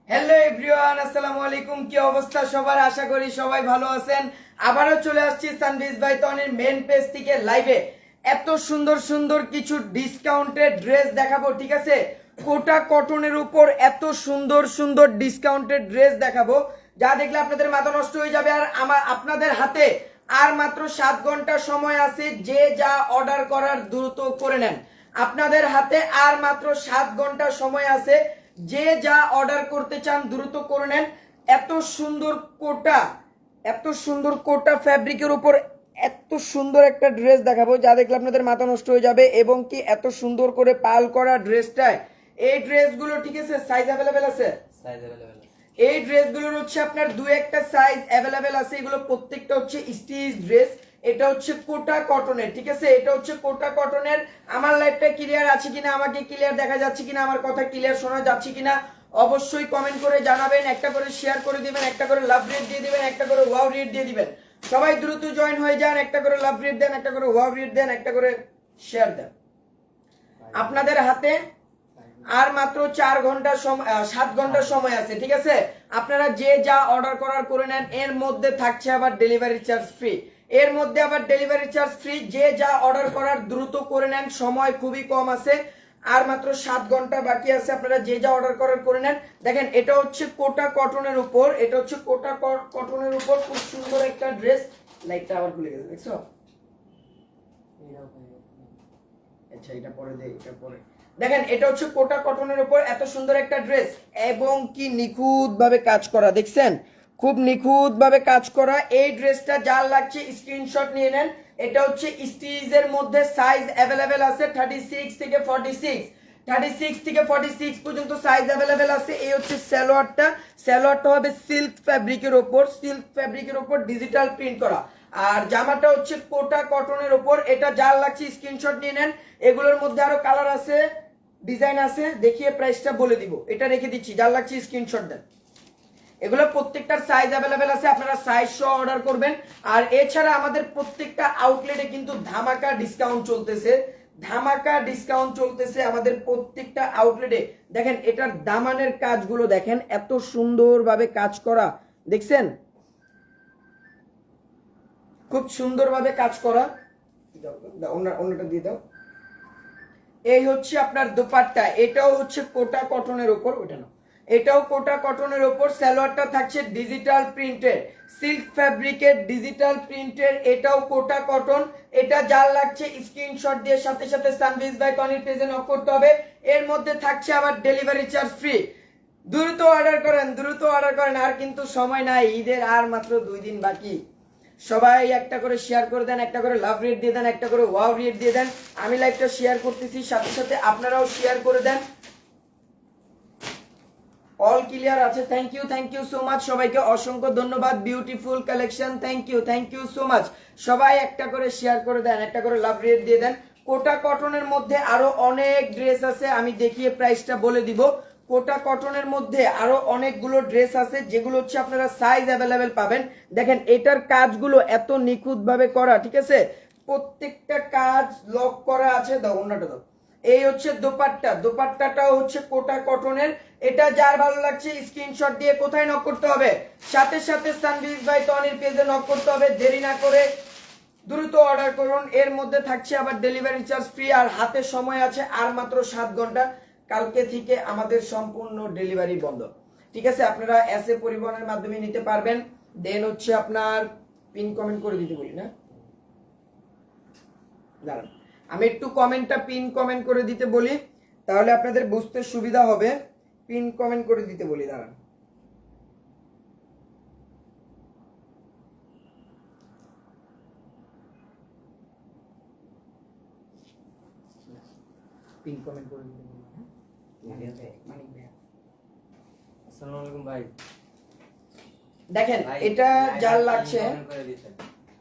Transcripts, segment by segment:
Hello everyone, আসসালামু আলাইকুম। কি অবস্থা সবার? আশা করি সবাই ভালো আছেন। আবারও চলে আসছি সানভিজ বাই তনির মেন পেজ থেকে লাইভে। এত সুন্দর সুন্দর কিছু ডিসকাউন্টেড ড্রেস দেখাবো, ঠিক আছে? কোটা কটনের উপর এত সুন্দর সুন্দর ডিসকাউন্টেড ড্রেস দেখাবো যা দেখলে আপনাদের মাথা নষ্ট হয়ে যাবে। আর আপনাদের হাতে আর মাত্র 7 ঘন্টা সময় আছে। যে যা অর্ডার করার দ্রুত করে নেন। আপনাদের হাতে আর মাত্র 7 ঘন্টা সময় আছে। যে যা অর্ডার করতে চান দ্রুত করে নেন। এত সুন্দর কোটা, এত সুন্দর কোটা ফ্যাব্রিকের উপর এত সুন্দর একটা ড্রেস দেখাবো যা দেখলে আপনাদের মাথা নষ্ট হয়ে যাবে। এবং কি এত সুন্দর করে পাল করা ড্রেসটায় এই ড্রেসগুলো, ঠিক আছে, সাইজ অ্যাভেলেবেল আছে। এই ড্রেসগুলোর হচ্ছে আপনার দু একটা সাইজ অ্যাভেলেবেল আছে। এগুলো প্রত্যেকটা হচ্ছে স্টিচ ড্রেস। এটা হচ্ছে কোটা কটনের, ঠিক আছে? এটা হচ্ছে কোটা কটনের। আমার লাইফটা ক্লিয়ার আছে কিনা, আমাকে ক্লিয়ার দেখা যাচ্ছে কিনা, আমার কথা ক্লিয়ার শোনা যাচ্ছে কিনা অবশ্যই কমেন্ট করে জানাবেন। একটা করে শেয়ার করে দিবেন, একটা করে লাভ রেট দিয়ে দিবেন, একটা করে ওয়াও রেট দিয়ে দিবেন। সবাই দ্রুত জয়েন হয়ে যান। একটা করে লাভ রেট দেন, একটা করে ওয়াও রেট দেন, একটা করে শেয়ার দেন। আপনাদের হাতে আর মাত্র 4 ঘন্টা 7 ঘন্টা সময় আছে, ঠিক আছে? আপনারা যে যা অর্ডার করার করে নেন। এর মধ্যে থাকছে আবার ডেলিভারি চার্জ ফ্রি। এর মধ্যে আবার ডেলিভারি চার্জ ফ্রি। যে যা অর্ডার করার দ্রুত করে নেন, সময় খুবই কম আছে। আর মাত্র 7 ঘন্টা বাকি আছে। আপনারা যে যা অর্ডার করার করে নেন। দেখেন, এটা হচ্ছে কোটা কটনের উপর, এটা হচ্ছে কোটা কটনের উপর খুব সুন্দর একটা ড্রেস। লাইটটা আবার খুলে গেছে, দেখছো? আচ্ছা, এটা পরে দেই, এটা পরে। দেখেন, এটা হচ্ছে কোটা কটনের উপর এত সুন্দর একটা ড্রেস এবং কি নিখুঁত ভাবে কাজ করা, দেখছেন? খুব নিখুঁত ভাবে কাজ করা এই ড্রেসটা। যার লাগছে স্ক্রিনশট নিয়ে নেন। এটা হচ্ছে স্টিচের মধ্যে সাইজ অ্যাভেলেবেল আছে 36 থেকে 46। 36 থেকে 46 পর্যন্ত সাইজ অ্যাভেলেবেল আছে। এই হচ্ছে সালোয়ারটা। সালোয়ারটা হবে সিল্ক ফ্যাব্রিকের উপর, সিল্ক ফ্যাব্রিকের উপর ডিজিটাল প্রিন্ট করা। আর জামাটা হচ্ছে কোটা কটনের উপর। এটা যার লাগছে স্ক্রিনশট নিয়ে নেন। এগুলোর মধ্যে আরো কালার আছে, ডিজাইন আছে, দেখিয়ে প্রাইসটা বলে দিব। এটা রেখে দিচ্ছি, যার লাগছে স্ক্রিনশট দেন। এগুলো প্রত্যেকটার সাইজ অ্যাভেলেবেল আছে, আপনারা সাইজ সহ অর্ডার করবেন। আর এছাড়া আমাদের প্রত্যেকটা আউটলেটে কিন্তু ধামাকা ডিসকাউন্ট চলতেছে। ধামাকা ডিসকাউন্ট চলতেছে আমাদের প্রত্যেকটা আউটলেটে। দেখেন, এটার দামানের কাজগুলো দেখেন, এত সুন্দরভাবে কাজ করা, দেখছেন? খুব সুন্দরভাবে কাজ করা। অন্যটা দিয়ে দাও। এই হচ্ছে আপনার দোপাট্টা। এটাও হচ্ছে কোটা কটনের উপর, ওটা না, এটাও কোটা কটনের উপর। সালোয়ারটা থাকছে ডিজিটাল প্রিন্টের, সিল্ক ফ্যাব্রিকের ডিজিটাল প্রিন্টের। এটাও কোটা কটন। এটা যার লাগছে স্ক্রিনশট দিয়ে সাথে সাথে সানভিজ বাই তনির পেজে নক করতে হবে। এর মধ্যে থাকছে আবার ডেলিভারি চার্জ ফ্রি। দ্রুত অর্ডার করেন, দ্রুত অর্ডার করেন। আর কিন্তু সময় নাই, ঈদের আর মাত্র 2 দিন বাকি। সবাই একটা করে শেয়ার করে দেন, একটা করে লাভ রেট দিয়ে দেন, একটা করে ওয়াও রেট দিয়ে দেন। আমি লাইভটা শেয়ার করতেছি, সাথে সাথে আপনারাও শেয়ার করে দেন। অল ক্লিয়ার আছে। থ্যাংক ইউ সো মাচ সবাইকে, অসংখ্য ধন্যবাদ। Beautiful collection, thank you so much. সবাই একটা করে শেয়ার করে দেন, একটা করে লাভ রেট দিয়ে দেন। কোটা কটনের মধ্যে আরো অনেক ড্রেস আছে, আমি দেখিয়ে প্রাইসটা বলে দিব। কোটা কটনের মধ্যে আরো অনেকগুলো ড্রেস আছে যেগুলো হচ্ছে আপনারা সাইজ অ্যাভেলেবেল পাবেন। দেখেন, এটার কাজগুলো এত নিখুঁত ভাবে করা, ঠিক আছে? প্রত্যেকটা কাজ লক করা আছে। দাও অন্যটা দাও। এই হচ্ছে দোপাট্টা। দোপাট্টাটাও হচ্ছে কোটা কটনের। এটা যার ভালো লাগছে স্ক্রিনশট দিয়ে কোথায় নক করতে হবে? সাথে সাথে সানভিজ বাই তনির পেজে নক করতে হবে। দেরি না করে দ্রুত অর্ডার করুন। এর মধ্যে থাকছে আবার ডেলিভারি চার্জ ফ্রি। আর হাতে সময় আছে আর মাত্র 7 ঘন্টা। কালকে থেকে আমাদের সম্পূর্ণ ডেলিভারি বন্ধ, ঠিক আছে? আপনারা এসএ পরিবহনের মাধ্যমে নিতে পারবেন। দেন হচ্ছে আপনার পিন কমেন্ট করে দিতে বলি না, দাঁড়ান আমি একটু কমেন্টটা পিন কমেন্ট করে দিতে বলি, তাহলে আপনাদের বুঝতে সুবিধা হবে। পিন কমেন্ট করে দিতে বলি, দাঁড়ান। পিন কমেন্ট করে দিতে বলি। মানিক ভাই, আসসালামু আলাইকুম ভাই। দেখেন, এটা যার লাগছে,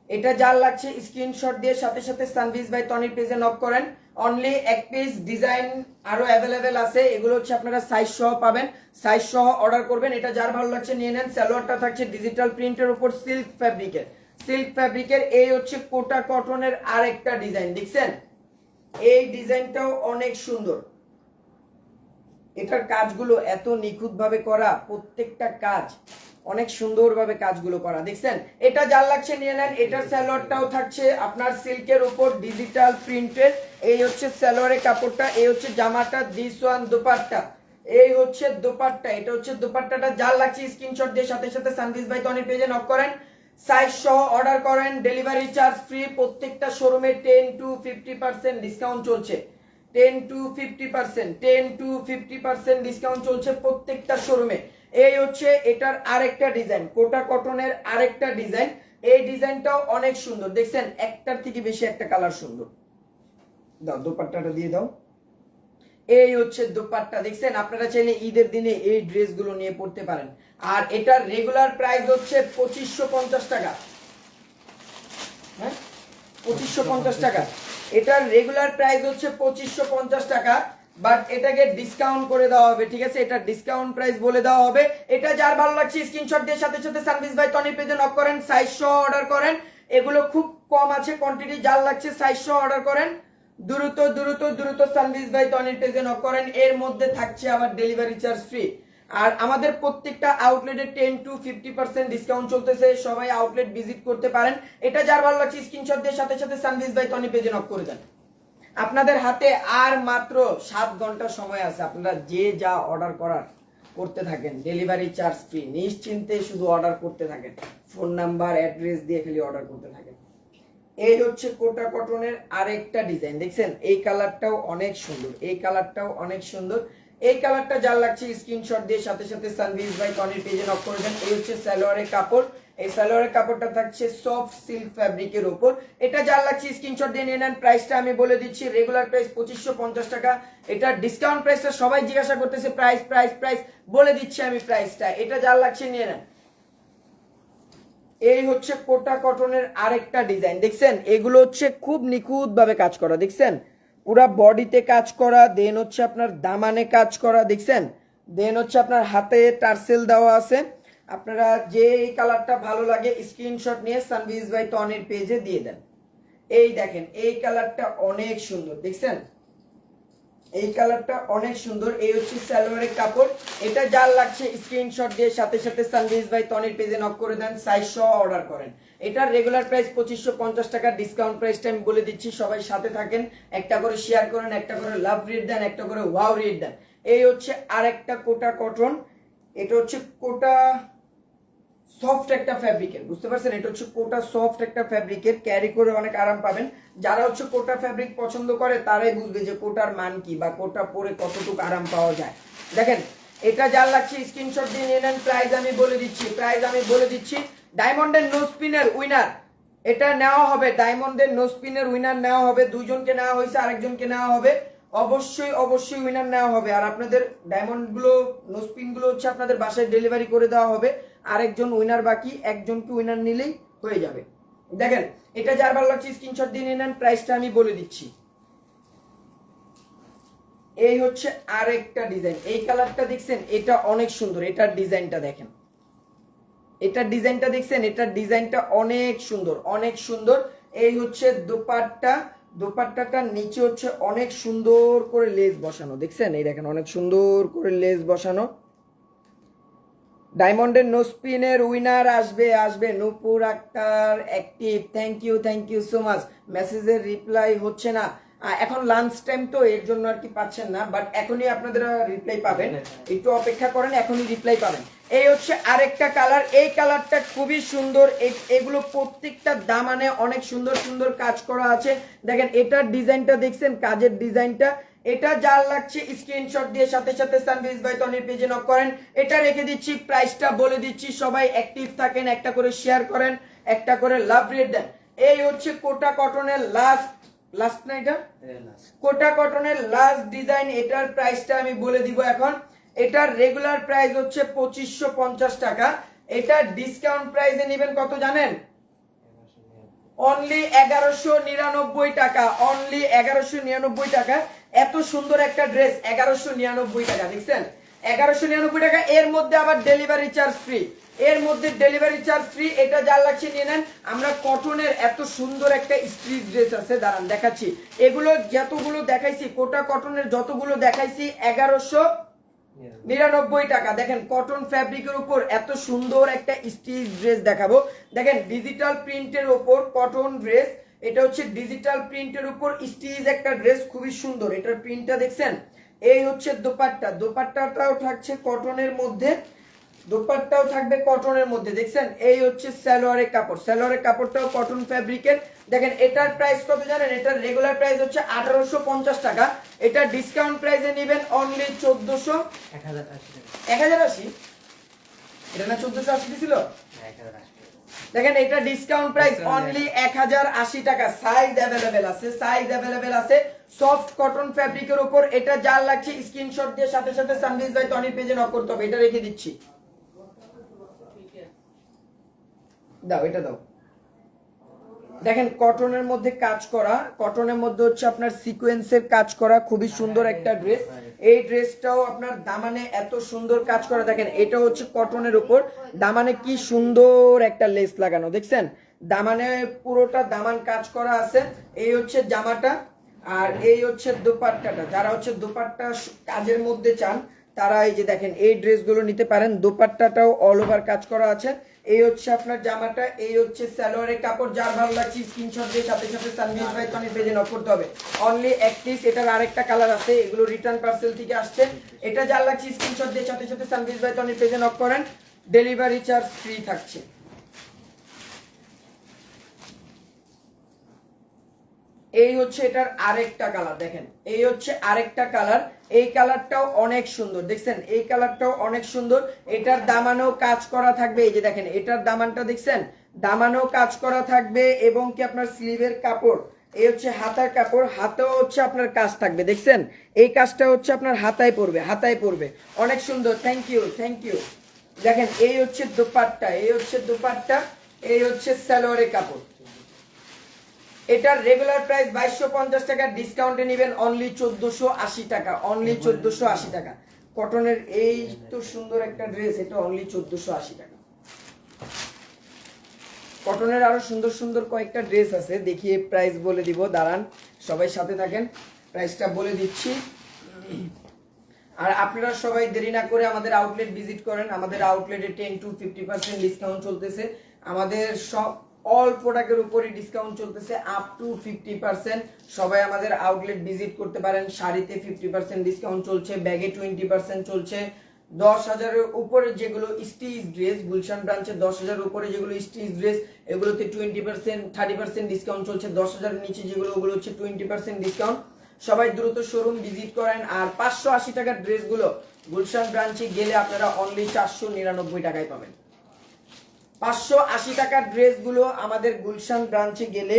এটা যার লাগছে স্ক্রিনশট দিয়ে সাথে সাথে সানভিজ বাই তনির পেজে নক করেন। অনলি এক পিস ডিজাইন আরো অ্যাভেলেবেল আছে। এগুলো হচ্ছে আপনারা সাইজ সহ পাবেন, সাইজ সহ অর্ডার করবেন। এটা যার ভালো লাগছে নিয়ে নেন। সালোয়ারটা থাকছে ডিজিটাল প্রিন্টের উপর সিল্ক ফ্যাব্রিকের, সিল্ক ফ্যাব্রিকের। এই হচ্ছে কোটা কটনের আরেকটা ডিজাইন, দেখছেন? এই ডিজাইনটাও অনেক সুন্দর। এটার কাজগুলো এত নিখুঁত ভাবে করা, প্রত্যেকটা কাজ অনেক সুন্দরভাবে কাজগুলো করা, দেখছেন। এটা যার লাগছে নিয়ে নেন। এটার সালোয়ারটাও থাকছে আপনার সিল্কের উপর ডিজিটাল প্রিন্টের। এই হচ্ছে সালোয়ারের কাপড়টা, এই হচ্ছে জামাটা, দিস ওয়ান দোপাট্টা, এই হচ্ছে দোপাট্টা, এটা হচ্ছে দোপাট্টাটা। যার লাগছে স্ক্রিনশট দিয়ে সাথে সাথে সানভিজ বাই তনির পেজে নক করেন, সাইজ সহ অর্ডার করেন, ডেলিভারি চার্জ ফ্রি। প্রত্যেকটা শোরুমে 10 to 50% ডিসকাউন্ট চলছে, 10 to 50%, 10 to 50% ডিসকাউন্ট চলছে প্রত্যেকটা শোরুমে। এই হচ্ছে এটার আরেকটা ডিজাইন, কোটা কটনের আরেকটা ডিজাইন। এই ডিজাইনটাও অনেক সুন্দর, দেখছেন, একটার থেকে বেশি একটা কালার সুন্দর। দাও দোপাট্টাটা দিয়ে দাও। এই হচ্ছে দোপাট্টা, দেখছেন। আপনারা চাইলে ঈদের দিনে এই ড্রেসগুলো নিয়ে পড়তে পারেন। আর এটার রেগুলার প্রাইস হচ্ছে 2550 টাকা। হ্যাঁ, 2550 টাকা। এটার রেগুলার প্রাইস হচ্ছে 2550 টাকা, বাট এটাকে ডিসকাউন্ট করে দেওয়া হবে, ঠিক আছে। এটা ডিসকাউন্ট প্রাইস বলে দেওয়া হবে। এটা যার ভালো লাগছে স্ক্রিনশট দিয়ে সাথে সাথে সানভিজ বাই তনির পেজে নক করেন, সাইজ সহ অর্ডার করেন। এগুলো খুব কম আছে কোয়ান্টিটি, যার লাগছে সাইজ সহ অর্ডার করেন। দ্রুত দ্রুত দ্রুত সানভিজ বাই তনির পেজে নক করেন। এর মধ্যে থাকছে আবার ডেলিভারি চার্জ ফ্রি। আর আমাদের প্রত্যেকটা আউটলেটে 10 to 50% ডিসকাউন্ট চলতেছে, সবাই আউটলেট ভিজিট করতে পারেন। এটা যার ভালো লাগছে স্ক্রিনশট দিয়ে সাথে সাথে সানভিজ বাই তনি পেজে নক করে দেন। আপনাদের হাতে আর মাত্র 7 ঘন্টা সময় আছে, আপনারা যে যা অর্ডার করার করতে থাকেন, ডেলিভারি চার্জ ফ্রি, নিশ্চিন্তে শুধু অর্ডার করতে থাকেন, ফোন নাম্বার অ্যাড্রেস দিয়ে খালি অর্ডার করতে থাকেন। এই হচ্ছে কোটা কটনের আরেকটা ডিজাইন, দেখছেন। এই কালারটাও অনেক সুন্দর, এই কালারটাও অনেক সুন্দর। এই কালারটা যার লাগছে স্ক্রিনশট দিয়ে সাথে সাথে সানভিজ বাই তনির পেজে নক করে দেন। এই হচ্ছে সালোয়ারের কাপড়, এই সালোয়ারের কাপড়টা থাকছে সফট সিল্ক ফ্যাব্রিকের উপর। এটা যার লাগছে স্ক্রিনশট দিয়ে নিয়ে নেন। প্রাইসটা আমি বলে দিচ্ছি, রেগুলার প্রাইস 2550 টাকা। এটা ডিসকাউন্ট প্রাইসটা সবাই জিজ্ঞাসা করতেছে, প্রাইস প্রাইস প্রাইস, বলে দিচ্ছি আমি প্রাইসটা। এটা যার লাগছে নিয়ে নেন। এই হচ্ছে কোটা কটনের আরেকটা ডিজাইন, দেখছেন। এগুলো হচ্ছে খুব নিখুঁত ভাবে কাজ করা, দেখছেন, পুরা বডিতে কাজ করা, দেন হচ্ছে আপনার দামানে কাজ করা, দেখছেন, দেন হচ্ছে আপনার হাতে টার্সেল দেওয়া আছে। আপনারা যে এই কালারটা ভালো লাগে স্ক্রিনশট নিয়ে সানভিজ বাই তনির পেজে দিয়ে দেন। এই দেখেন, এই কালারটা অনেক সুন্দর, দেখছেন, এই কালারটা অনেক সুন্দর। এই হচ্ছে সালোয়ারের কাপড়। এটা যার লাগছে স্ক্রিনশট দিয়ে সাথে সাথে সানভিজ বাই তনির পেজে নক করে দেন, সাইজ সহ অর্ডার করেন। এটার রেগুলার প্রাইস 2550 টাকা, ডিসকাউন্ট প্রাইসটা আমি বলে দিচ্ছি, সবাই সাথে থাকেন, একটা করে শেয়ার করেন, একটা করে লাভ রিড দেন, একটা করে ওয়াও রিড দেন। এই হচ্ছে আরেকটা কোটা কটন, এটা হচ্ছে কোটা সফট একটা ফ্যাব্রিকের, বুঝতে পারছেন। এটা হচ্ছে কোটা সফট একটা ফ্যাব্রিকের, ক্যারি করে অনেক আরাম পাবেন। যারা হচ্ছে কোটা ফ্যাব্রিক পছন্দ করে তারাই বুঝবে যে কোটার মান কি বা কোটা পরে কতটুকু আরাম পাওয়া যায়। দেখেন, এটা যার লাগছে স্ক্রিনশট দিয়ে নিয়ে নেন। প্রাইস আমি বলে দিচ্ছি, প্রাইস আমি বলে দিচ্ছি। ডায়মন্ডের নো স্পিনের উইনার এটা নেওয়া হবে, ডায়মন্ডের নো স্পিনের উইনার নেওয়া হবে। দুইজনকে নেওয়া হয়েছে, আরেকজনকে নেওয়া হবে, অবশ্যই অবশ্যই উইনার নেওয়া হবে। আর আপনাদের ডায়মন্ড গুলো, নো স্পিন গুলো হচ্ছে আপনাদের বাসায় ডেলিভারি করে দেওয়া হবে। আরেকজন উইনার বাকি, একজনকে উইনার নিলেই হয়ে যাবে। দেখেন, এটা যার ভালো লাগছে স্ক্রিনশট দিয়ে নিয়ে নেন। প্রাইসটা আমি বলে দিচ্ছি। এই হচ্ছে আরেকটা ডিজাইন, এই কালারটা দেখছেন, এটা অনেক সুন্দর। এটার ডিজাইনটা দেখেন, এটার ডিজাইনটা দেখছেন, এটার ডিজাইনটা অনেক সুন্দর, অনেক সুন্দর। এই হচ্ছে দোপাট্টা, দোপাট্টাটার নিচে হচ্ছে অনেক সুন্দর করে লেস বসানো, দেখছেন, এই দেখেন, অনেক সুন্দর করে লেস বসানো। ডায়মন্ডের নো স্পিনের উইনার আসবে, আসবে Nupur Akter active. Thank you so much. মেসেজের রিপ্লাই হচ্ছে না, এখন লাঞ্চ টাইম তো এর জন্য আর কি পাচ্ছেন না, বাট এখনই আপনাদের রিপ্লাই পাবেন, একটু অপেক্ষা করেন, এখনই রিপ্লাই পাবেন। এই হচ্ছে আরেকটা কালার, এই কালারটা খুবই সুন্দর। এগুলো প্রত্যেকটা দামানে অনেক সুন্দর সুন্দর কাজ করা আছে। দেখেন, এটার ডিজাইনটা দেখছেন, কাজের ডিজাইনটা। এটা যার লাগছে স্ক্রিনশট দিয়ে সাথে সাথে সানভিজ বাই তনির পেজে নক করেন। এটা রেখে দিচ্ছি, প্রাইসটা বলে দিচ্ছি, সবাই অ্যাক্টিভ থাকেন, একটা করে শেয়ার করেন, একটা করে লাভ রেট দেন। এই হচ্ছে কোটা কটনের লাস্ট না, এটা কোটা কটনের লাস্ট ডিজাইন। এটার প্রাইসটা আমি বলে দিব এখন। এটার রেগুলার প্রাইস হচ্ছে 2550 টাকা। এটা ডিসকাউন্ট প্রাইসে নেবেন কত জানেন? অনলি 1199 টাকা, অনলি 1199 টাকা। এত সুন্দর একটা ড্রেস 1199 টাকা, দেখছেন, 1199 টাকা। এর মধ্যে আবার ডেলিভারি চার্জ ফ্রি, এর মধ্যে ডেলিভারি চার্জ ফ্রি। এটা যার লাগছে নিয়ে নেন। আমরা কটনের এত সুন্দর একটা স্ট্রিট ড্রেস আছে, দাঁড়ান দেখাচ্ছি। এগুলো যতগুলো দেখাইছি, কোটা কটনের যতগুলো দেখাইছি 99 টাকা। দেখেন কটন ফ্যাব্রিকের উপর এত সুন্দর একটা স্টিচ ড্রেস দেখাবো। দেখেন ডিজিটাল প্রিন্টের উপর কটন ড্রেস, এটা হচ্ছে ডিজিটাল প্রিন্টের উপর স্টিচ একটা ড্রেস, খুবই সুন্দর। এটার প্রিন্টটা দেখছেন? এই হচ্ছে দোপাট্টা, দোপাট্টাটাও থাকছে কটনের মধ্যে, দোপাট্টাও থাকবে কটনের মধ্যে। দেখছেন? এই হচ্ছে সালোয়ারের কাপড়, সালোয়ারের কাপড়টাও কটন ফ্যাব্রিকের। দেখেন এটার প্রাইস কত জানেন? এটার রেগুলার প্রাইস হচ্ছে 1850 টাকা, এটা ডিসকাউন্ট প্রাইসে নেবেন অনলি 1400 1080। এটা না 1480 দিছিল? দেখেন এটা ডিসকাউন্ট প্রাইস অনলি 1080 টাকা। সাইজ अवेलेबल আছে, সাইজ अवेलेबल আছে। সফট কটন ফ্যাব্রিকের উপর এটা যার লাগছে স্ক্রিনশট দিয়ে সাথে সাথে সানভিজ ভাই টনির পেজে নক করতে হবে। এটা রেখে দিচ্ছি, দাও এটা দাও। দেখেন কটনের মধ্যে কাজ করা, কটনের মধ্যে হচ্ছে আপনার সিকোয়েন্সের কাজ করা, খুবই সুন্দর একটা ড্রেস। এই ড্রেসটাও আপনার দামানে এত সুন্দর কাজ করা। দেখেন এটা হচ্ছে কটনের উপর, দামানে কি সুন্দর একটা লেস লাগানো, দেখছেন? দামানে পুরোটা দামান কাজ করা আছে। এই হচ্ছে জামাটা, আর এই হচ্ছে দোপাট্টাটা। যারা হচ্ছে দোপাট্টা কাজের মধ্যে চান তারা এই যে দেখেন এই ড্রেসগুলো নিতে পারেন। দোপাট্টাটাও অল ওভার কাজ করা আছে। এই হচ্ছে আপনার জামাটা, এই হচ্ছে সালোয়ারের কাপড়। যার ভালো লাগছে স্ক্রিনশট দিয়ে সাথে সাথে সানভিজ ভাই টনির পেজে নক করতে হবে। অনলি 31। এটার আরেকটা কালার আছে, এগুলো রিটার্ন পার্সেল থেকে আসছে। এটা যার লাগছে স্ক্রিনশট দিয়ে সাথে সাথে সানভিজ ভাই টনির পেজে নক করেন, ডেলিভারি চার্জ ফ্রি থাকছে। এই হচ্ছে এটার আরেকটা কালার, দেখেন এই হচ্ছে আরেকটা কালার। এই কালারটাও অনেক সুন্দর, দেখছেন? এই কালারটাও অনেক সুন্দর। এটার দামানেও কাজ করা থাকবে, এই যে দেখেন এটার দামানটা দেখছেন? দামানেও কাজ করা থাকবে এবং কি আপনার স্লিভের কাপড়, এই হচ্ছে হাতার কাপড়, হাতেও হচ্ছে আপনার কাজ থাকবে, দেখছেন? এই কাজটা হচ্ছে আপনার হাতায় পড়বে, হাতায় পড়বে, অনেক সুন্দর। Thank you, thank you. দেখেন এই হচ্ছে দোপাট্টা, এই হচ্ছে দোপাট্টা, এই হচ্ছে সালোয়ারের কাপড়। এটার রেগুলার প্রাইস 2250 টাকা, ডিসকাউন্টে নেবেন অনলি 1480 টাকা, অনলি 1480 টাকা। কটনের এই তো সুন্দর একটা ড্রেস, এটা অনলি 1480 টাকা। কটনের আরো সুন্দর সুন্দর কয়েকটা ড্রেস আছে, দেখিয়ে প্রাইস বলে দিব, দাঁড়ান সবাই সাথে থাকেন, প্রাইসটা বলে দিচ্ছি। আর আপনারা সবাই দেরি না করে আমাদের আউটলেট ভিজিট করেন। আমাদের আউটলেটে 10 to 50% ডিসকাউন্ট চলতেছে। আমাদের সব অল প্রোডাক্টের উপরই ডিসকাউন্ট চলতেছে আপ টু 50%। সবাই আমাদের আউটলেট ভিজিট করতে পারেন। শাড়িতে 50% ডিসকাউন্ট চলছে, ব্যাগে 20% চলছে। 10,000-এর উপরে যেগুলো স্টিচ ড্রেস, গুলশান ব্রাঞ্চে 10,000-এর উপরে যেগুলো স্টিচ ড্রেস, এগুলোতে 20% 30% ডিসকাউন্ট চলছে। 10,000-এর নিচে যেগুলো, ওগুলো হচ্ছে 20% ডিসকাউন্ট। সবাই দ্রুত শোরুম ভিজিট করেন। আর 580 টাকার ড্রেসগুলো গুলশান ব্রাঞ্চে গেলে আপনারা অনলি 499 টাকায় পাবেন। 580 টাকার ড্রেসগুলো আমাদের গুলশান ব্রাঞ্চে গেলে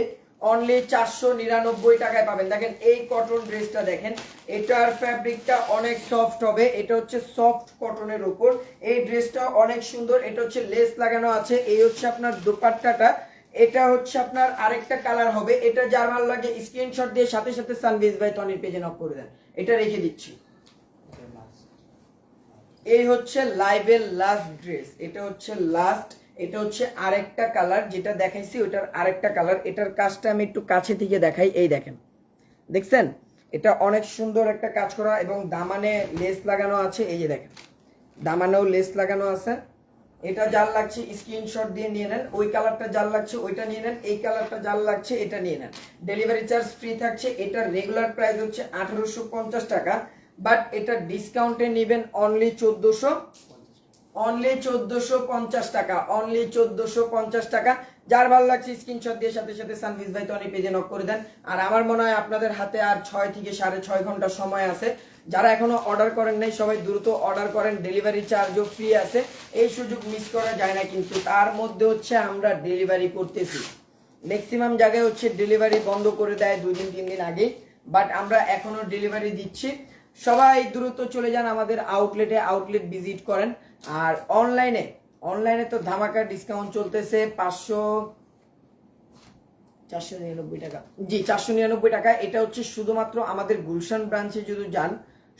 অনলি 499 টাকায় পাবেন। দেখেন এই কটন ড্রেসটা দেখেন, এটার ফ্যাব্রিকটা অনেক সফট হবে, এটা হচ্ছে সফট কটনের উপর। এই ড্রেসটা অনেক সুন্দর, এটা হচ্ছে লেস লাগানো আছে। এই হচ্ছে আপনার দোপাট্টাটা, এটা হচ্ছে আপনার আরেকটা কালার হবে। এটা যার ভালো লাগে স্ক্রিনশট দিয়ে সাথে সাথে সানভিজ ভাই টনির পেজে নক করে দেন, এটা রেখে দিচ্ছি। এই হচ্ছে লাইভের লাস্ট ড্রেস, এটা হচ্ছে লাস্ট। এটা হচ্ছে আরেকটা কালার, যেটা দেখাইছি ওটার আরেকটা কালার। এটার কাজটা আমি একটু কাছে থেকে দেখাই, এই দেখেন, দেখছেন? এটা অনেক সুন্দর একটা কাজ করা এবং দামানে লেস লাগানো আছে, এই যে দেখেন দামানেও লেস লাগানো আছে। এটা যার লাগছে স্ক্রিনশট দিয়ে নিয়ে নেন, ওই কালারটা যার লাগছে ওইটা নিয়ে নেন, এই কালারটা যার লাগছে এটা নিয়ে নেন, ডেলিভারি চার্জ ফ্রি থাকছে। এটার রেগুলার প্রাইস হচ্ছে 1850 টাকা, বাট এটা ডিসকাউন্টে নেবেন অনলি 1450 টাকা, অনলি 1450 টাকা। যার ভালো লাগছে স্ক্রিনশট দিয়ে সাথে সাথে সানভিজ ভাই টনি পেজে নক করে দেন। আর আমার মনে হয় আপনাদের হাতে আর 6 থেকে 6.5 ঘন্টা সময় আছে। যারা এখনো অর্ডার করেন নাই সবাই দ্রুত অর্ডার করেন, ডেলিভারি চার্জও ফ্রি আছে। এই সুযোগ মিস করা যায় না, কিন্তু তার মধ্যে হচ্ছে আমরা ডেলিভারি করতেছি। ম্যাক্সিমাম জায়গায় হচ্ছে ডেলিভারি বন্ধ করে দেয় 2 দিন 3 দিন আগে, বাট আমরা এখনো ডেলিভারি দিচ্ছি। সবাই দ্রুত চলে যান আমাদের আউটলেটে, আউটলেট ভিজিট করেন। আর অনলাইনে তো ধামাকা ডিসকাউন্ট চলতেছে 499 টাকা, জি 499 টাকা। এটা হচ্ছে শুধুমাত্র আমাদের গুলশান ব্রাঞ্চে যদি যান,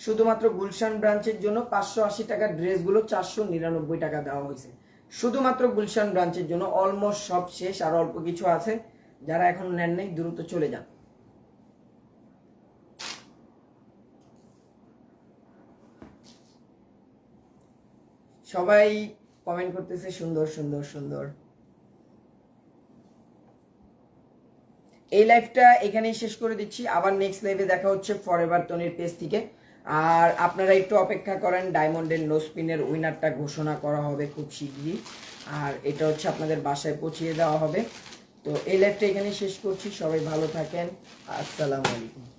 শুধুমাত্র গুলশান ব্রাঞ্চের জন্য 580 টাকার ড্রেসগুলো 499 টাকা দেওয়া হয়েছে, শুধুমাত্র গুলশান ব্রাঞ্চের জন্য। অলমোস্ট সব শেষ, আর অল্প কিছু আছে, যারা এখন নেন নাই দ্রুত চলে যান। সবাই কমেন্ট করতেছে সুন্দর সুন্দর সুন্দর। এই লাইভটা এখানেই শেষ করে দিচ্ছি, আবার নেক্সট লাইভে দেখা হচ্ছে ফরএভার তনির পেজ থেকে। আর আপনারা একটু অপেক্ষা করেন, ডায়মন্ডের নো স্পিনের উইনারটা ঘোষণা করা হবে খুব শিগগিরই, আর এটা হচ্ছে আপনাদের বাসায় পৌঁছিয়ে দেওয়া হবে। তো এই লাইভটা এখানেই শেষ করছি, সবাই ভালো থাকেন, আসসালামু আলাইকুম।